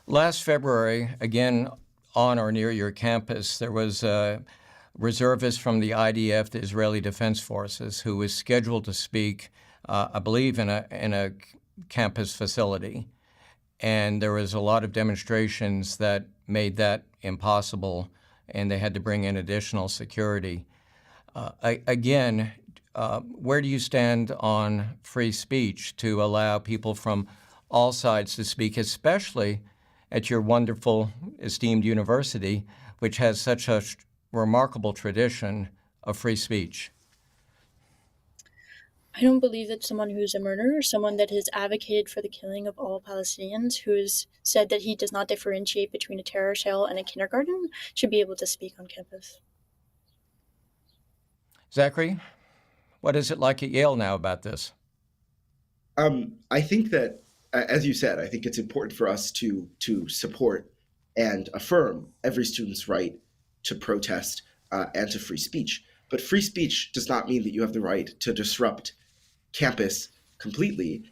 Last February, again on or near your campus, there was a reservist from the IDF, the Israeli Defense Forces, who was scheduled to speak, I believe, in a campus facility. And there was a lot of demonstrations that made that impossible, and they had to bring in additional security. Again, where do you stand on free speech to allow people from all sides to speak, especially at your wonderful, esteemed university, which has such a remarkable tradition of free speech? I don't believe that someone who's a murderer, someone that has advocated for the killing of all Palestinians, who has said that he does not differentiate between a terror cell and a kindergarten, should be able to speak on campus. Zachary, what is it like at Yale now about this? I think that, as you said, I think it's important for us to support and affirm every student's right to protest and to free speech. But free speech does not mean that you have the right to disrupt campus completely,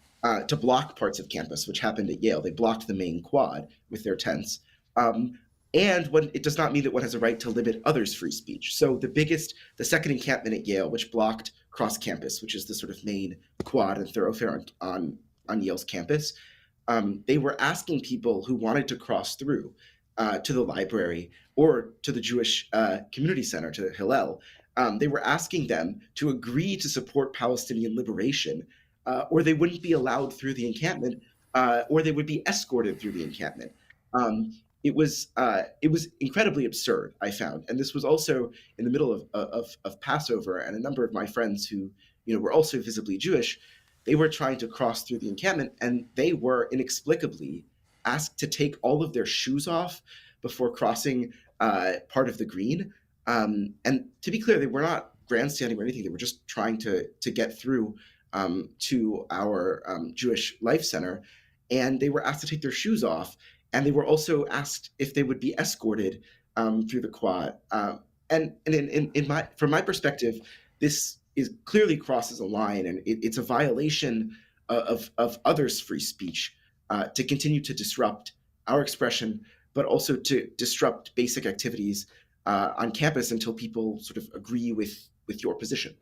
to block parts of campus, which happened at Yale. They blocked the main quad with their tents. And when it does not mean that one has a right to limit others' free speech. So the second encampment at Yale, which blocked cross campus, which is the sort of main quad and thoroughfare on Yale's campus, they were asking people who wanted to cross through to the library or to the Jewish community center, to Hillel. They were asking them to agree to support Palestinian liberation, or they wouldn't be allowed through the encampment, or they would be escorted through the encampment. It was incredibly absurd, I found, and this was also in the middle of Passover, and a number of my friends who were also visibly Jewish, they were trying to cross through the encampment, and they were inexplicably asked to take all of their shoes off before crossing part of the green. And to be clear, they were not grandstanding or anything. They were just trying to get through to our Jewish Life Center, and they were asked to take their shoes off. And they were also asked if they would be escorted through the quad. And from my perspective, this clearly crosses a line, and it's a violation of others' free speech to continue to disrupt our expression, but also to disrupt basic activities on campus until people sort of agree with your position.